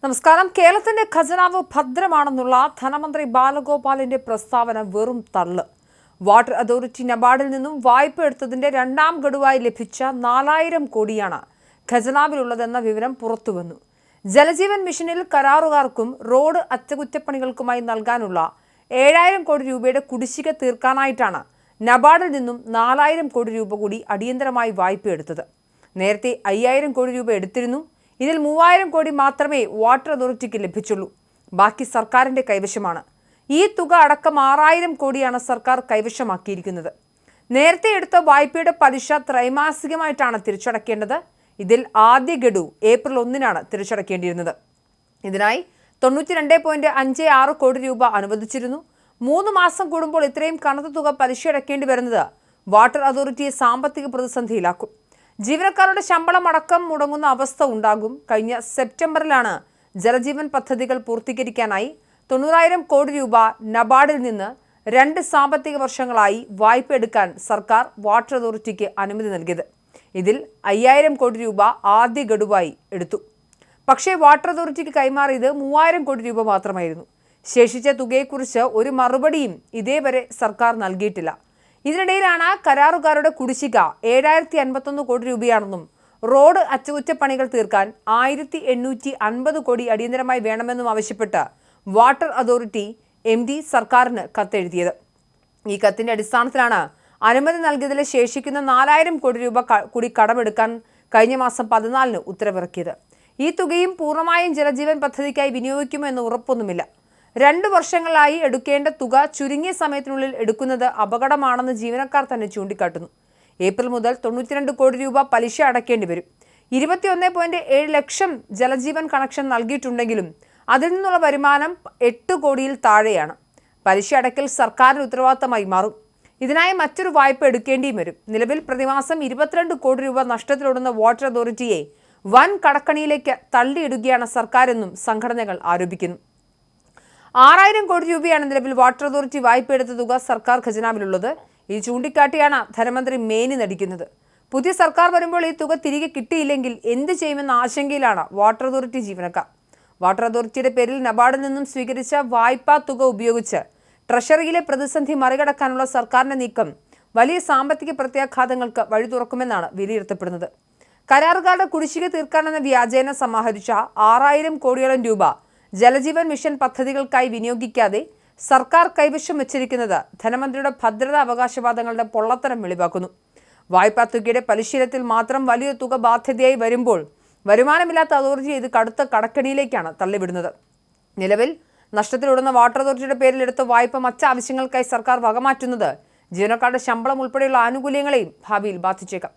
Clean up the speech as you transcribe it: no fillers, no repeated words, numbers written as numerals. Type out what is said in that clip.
നമസ്കാരം. കേരളത്തിന്റെ ഖജനാവ് ഭദ്രമാണെന്നുള്ള ധനമന്ത്രി ബാലഗോപാലിന്റെ പ്രസ്താവന വെറും തള്ള്. വാട്ടർ അതോറിറ്റി നബാർഡിൽ നിന്നും വായ്പ എടുത്തതിന്റെ രണ്ടാം ഗഡുവായി ലഭിച്ച 4000 കോടിയാണ് ഖജനാവിലുള്ളതെന്ന വിവരം പുറത്തുവന്നു. ജലജീവൻ മിഷനിൽ കരാറുകാർക്കും റോഡ് അറ്റകുറ്റപ്പണികൾക്കുമായി നൽകാനുള്ള 7000 കോടി രൂപയുടെ കുടിശ്ശിക തീർക്കാനായിട്ടാണ് നബാർഡിൽ നിന്നും 4000 കോടി രൂപ കൂടി അടിയന്തരമായി വായ്പ എടുത്തത്. നേരത്തെ 5000 കോടി രൂപ എടുത്തിരുന്നു. ഇതിൽ 3000 കോടി മാത്രമേ വാട്ടർ അതോറിറ്റിക്ക് ലഭിച്ചുള്ളൂ. ബാക്കി സർക്കാരിന്റെ കൈവശമാണ്. ഈ തുക അടക്കം 6000 കോടിയാണ് സർക്കാർ കൈവശമാക്കിയിരിക്കുന്നത്. നേരത്തെ എടുത്ത വായ്പയുടെ പലിശ ത്രൈമാസികമായിട്ടാണ് തിരിച്ചടക്കേണ്ടത്. ഇതിൽ ആദ്യ ഗഡു ഏപ്രിൽ 1-നാണ് തിരിച്ചടക്കേണ്ടിയിരുന്നത്. ഇതിനായി 92.56 കോടി രൂപ അനുവദിച്ചിരുന്നു. 3 മാസം കൂടുമ്പോൾ ഇത്രയും കനത്ത തുക പലിശ അടക്കേണ്ടി വരുന്നത് വാട്ടർ അതോറിറ്റിയെ സാമ്പത്തിക പ്രതിസന്ധിയിലാക്കും. ജീവനക്കാരുടെ ശമ്പളം അടക്കം മുടങ്ങുന്ന അവസ്ഥ ഉണ്ടാകും. കഴിഞ്ഞ സെപ്റ്റംബറിലാണ് ജലജീവൻ പദ്ധതികൾ പൂർത്തീകരിക്കാനായി 90000 കോടി രൂപ നബാർഡിൽ നിന്ന് 2 സാമ്പത്തിക വർഷങ്ങളായി വായ്പ എടുക്കാൻ സർക്കാർ വാട്ടർ അതോറിറ്റിക്ക് അനുമതി നൽകിയത്. ഇതിൽ 5000 കോടി രൂപ ആദ്യ ഗഡുവായി എടുത്തു. പക്ഷേ വാട്ടർ അതോറിറ്റിക്ക് കൈമാറിയത് 3000 കോടി രൂപ മാത്രമായിരുന്നു. ശേഷിച്ച തുകയെക്കുറിച്ച് ഒരു മറുപടിയും ഇതേവരെ സർക്കാർ നൽകിയിട്ടില്ല. ഇതിനിടയിലാണ് കരാറുകാരുടെ കുടിശ്ശിക 7051 കോടി രൂപയാണെന്നും റോഡ് അറ്റകുറ്റപ്പണികൾ തീർക്കാൻ 1850 കോടി അടിയന്തരമായി വേണമെന്നും ആവശ്യപ്പെട്ട് വാട്ടർ അതോറിറ്റി MD സർക്കാരിന് കത്തെഴുതിയത്. ഈ കത്തിന്റെ അടിസ്ഥാനത്തിലാണ് അനുമതി നൽകിയതിൽ ശേഷിക്കുന്ന 4000 കോടി രൂപ കൂടി കടമെടുക്കാൻ കഴിഞ്ഞ മാസം 14-ന് ഉത്തരവിറക്കിയത്. ഈ തുകയും പൂർണ്ണമായും ജലജീവൻ പദ്ധതിക്കായി വിനിയോഗിക്കുമോ എന്ന് ഉറപ്പൊന്നുമില്ല. 2 വർഷങ്ങളായി എടുക്കേണ്ട തുക ചുരുങ്ങിയ സമയത്തിനുള്ളിൽ എടുക്കുന്നത് അപകടമാണെന്ന് ജീവനക്കാർ തന്നെ ചൂണ്ടിക്കാട്ടുന്നു. ഏപ്രിൽ മുതൽ 92 കോടി രൂപ പലിശ അടയ്ക്കേണ്ടി വരും. 21.7 ലക്ഷം ജലജീവൻ കണക്ഷൻ നൽകിയിട്ടുണ്ടെങ്കിലും അതിൽ നിന്നുള്ള വരുമാനം 8 കോടിയിൽ താഴെയാണ്. പലിശ അടയ്ക്കൽ സർക്കാരിന് ഉത്തരവാദിത്തമായി മാറും. ഇതിനായി മറ്റൊരു വായ്പ എടുക്കേണ്ടിയും വരും. നിലവിൽ പ്രതിമാസം 22 കോടി രൂപ നഷ്ടത്തിലോടുന്ന വാട്ടർ അതോറിറ്റിയെ വൻ കടക്കണിയിലേക്ക് തള്ളിയിടുകയാണ് സർക്കാരെന്നും സംഘടനകൾ ആരോപിക്കുന്നു. 6000 കോടി രൂപയാണ് നിലവിൽ വാട്ടർ അതോറിറ്റി വായ്പ എടുത്ത തുക സർക്കാർ ഖജനാവിലുള്ളത്. ഇത് ചൂണ്ടിക്കാട്ടിയാണ് ധനമന്ത്രി മേനി നടിക്കുന്നത്. പുതിയ സർക്കാർ വരുമ്പോൾ ഈ തുക തിരികെ കിട്ടിയില്ലെങ്കിൽ എന്ത് ചെയ്യുമെന്ന ആശങ്കയിലാണ് വാട്ടർ അതോറിറ്റി ജീവനക്കാർ. വാട്ടർ അതോറിറ്റിയുടെ പേരിൽ നബാർഡിൽ നിന്നും സ്വീകരിച്ച വായ്പാ തുക ഉപയോഗിച്ച് ട്രഷറിയിലെ പ്രതിസന്ധി മറികടക്കാനുള്ള സർക്കാരിന്റെ നീക്കം വലിയ സാമ്പത്തിക പ്രത്യാഘാതങ്ങൾക്ക് വഴി തുറക്കുമെന്നാണ് വിലയിരുത്തപ്പെടുന്നത്. കരാറുകാരുടെ കുടിശ്ശിക തീർക്കാനെന്ന വ്യാജേന സമാഹരിച്ച 6000 കോടിയോളം രൂപ ജലജീവൻ മിഷൻ പദ്ധതികൾക്കായി വിനിയോഗിക്കാതെ സർക്കാർ കൈവശം വെച്ചിരിക്കുന്നത് ധനമന്ത്രിയുടെ ഭദ്രതാ അവകാശവാദങ്ങളുടെ പൊള്ളത്തരം വെളിവാക്കുന്നു. വായ്പാ തുകയുടെ പലിശയിൽ മാത്രം വലിയ തുക ബാധ്യതയായി വരുമ്പോൾ വരുമാനമില്ലാത്ത അതോറിറ്റി ഇത് കടുത്ത കടക്കണിയിലേക്കാണ് തള്ളിവിടുന്നത്. നിലവിൽ നഷ്ടത്തിലോടുന്ന വാട്ടർ അതോറിറ്റിയുടെ പേരിൽ എടുത്ത വായ്പ മറ്റാവശ്യങ്ങൾക്കായി സർക്കാർ വകമാറ്റുന്നത് ജീവനക്കാരുടെ ശമ്പളം ഉൾപ്പെടെയുള്ള ആനുകൂല്യങ്ങളെയും ഭാവിയിൽ ബാധിച്ചേക്കാം.